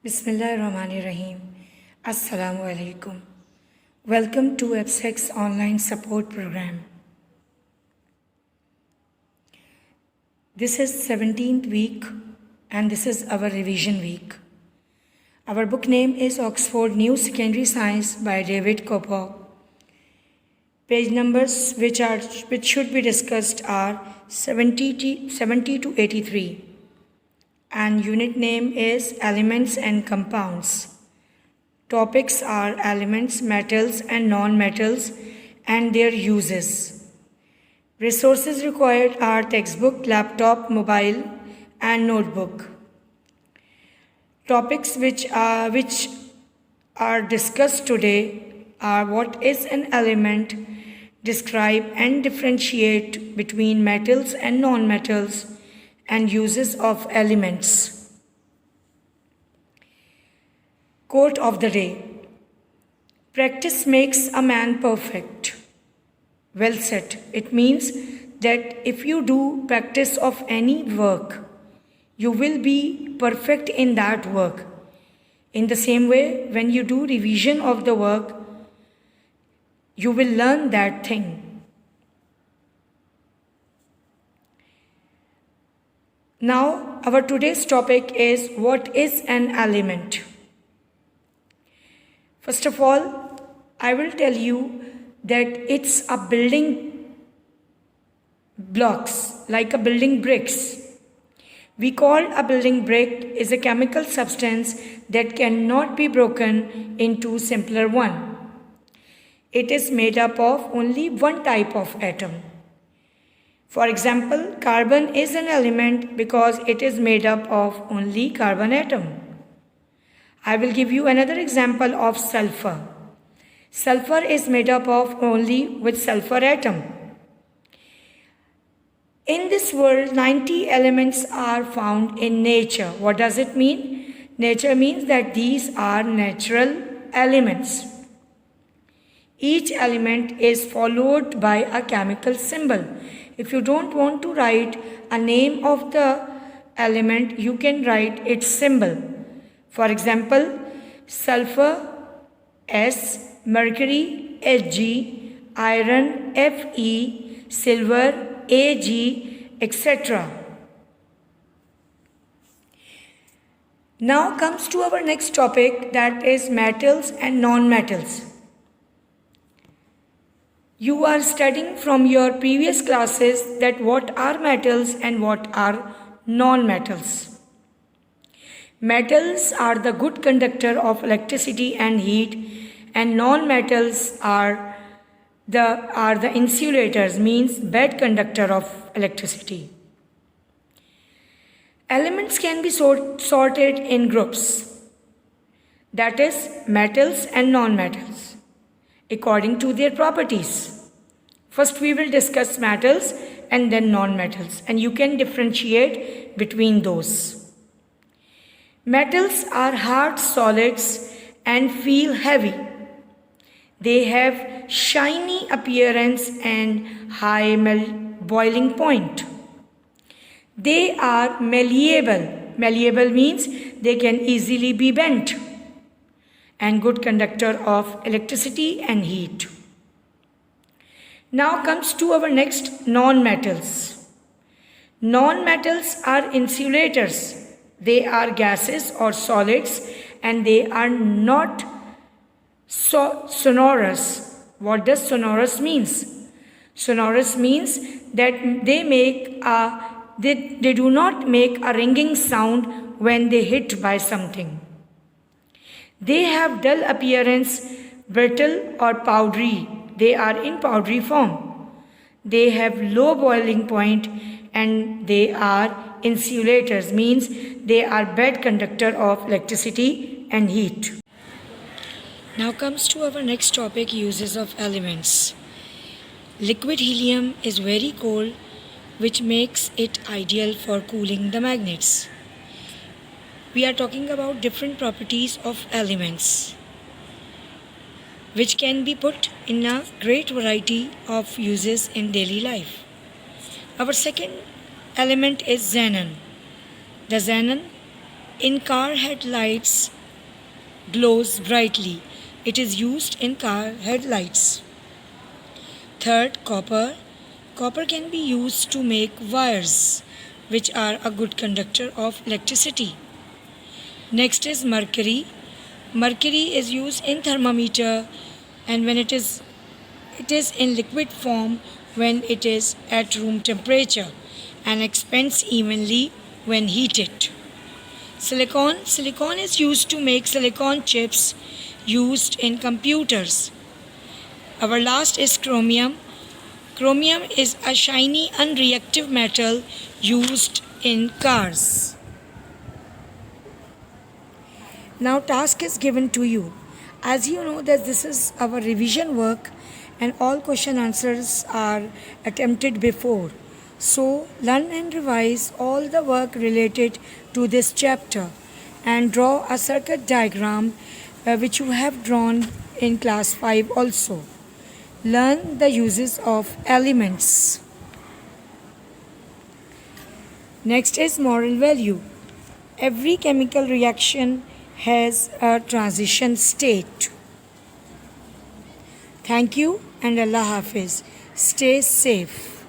Bismillahirrahmanirrahim. Assalamu alaikum. Welcome to EBSEC's online support program. This is 17th week and this is our revision week. Our book name is Oxford New Secondary Science by David Coppock. Page numbers which should be discussed are 70 to 83. And unit name is Elements and Compounds. Topics are elements, metals and non-metals and their uses. Resources required are textbook, laptop, mobile and notebook. Topics which are discussed today are what is an element, describe and differentiate between metals and non-metals, and uses of elements. Quote of the day: practice makes a man perfect. Well said. It means that if you do practice of any work, you will be perfect in that work. In the same way, when you do revision of the work, you will learn that thing. Now, our today's topic is what is an element. First of all, I will tell you that it's a building blocks, like a building bricks. We call a building brick is a chemical substance that cannot be broken into simpler one. It is made up of only one type of atom. For example, carbon is an element because it is made up of only carbon atom. I will give you another example of sulfur. Sulfur is made up of only with sulfur atom. In this world, 90 elements are found in nature. What does it mean? Nature means that these are natural elements. Each element is followed by a chemical symbol. If you don't want to write a name of the element, you can write its symbol. For example, sulfur S, mercury Hg, iron Fe, silver Ag, etc. Now comes to our next topic, that is metals and non-metals. You are studying from your previous classes that what are metals and what are non-metals. Metals are the good conductor of electricity and heat, and non-metals are the insulators, means bad conductor of electricity. Elements can be sorted in groups, that is metals and non-metals, according to their properties. First we will discuss metals and then non-metals, and you can differentiate between those. Metals are hard solids and feel heavy. They have shiny appearance and high boiling point. They are malleable. Malleable means they can easily be bent, and good conductor of electricity and heat. Now comes to our next non-metals. Non-metals are insulators. They are gases or solids and they are not sonorous. What does sonorous means? Sonorous means that they do not make a ringing sound when they hit by something. They have dull appearance, brittle or powdery. They are in powdery form. They have low boiling point and they are insulators, means they are bad conductor of electricity and heat. Now comes to our next topic, uses of elements. Liquid helium is very cold, which makes it ideal for cooling the magnets. We are talking about different properties of elements, which can be put in a great variety of uses in daily life. Our second element is xenon. The xenon in car headlights glows brightly. It is used in car headlights. Third, copper. Copper can be used to make wires, which are a good conductor of electricity. Next is mercury. Mercury is used in thermometer, and when it is in liquid form when it is at room temperature and expands evenly when heated. Silicon. Silicon is used to make silicon chips used in computers. Our last is chromium. Chromium is a shiny unreactive metal used in cars. Now task is given to you. As you know that this is our revision work and all question answers are attempted before. So learn and revise all the work related to this chapter and draw a circuit diagram which you have drawn in class 5 also. Learn the uses of elements. Next is moral value. Every chemical reaction has a transition state. Thank you and Allah Hafiz. Stay safe.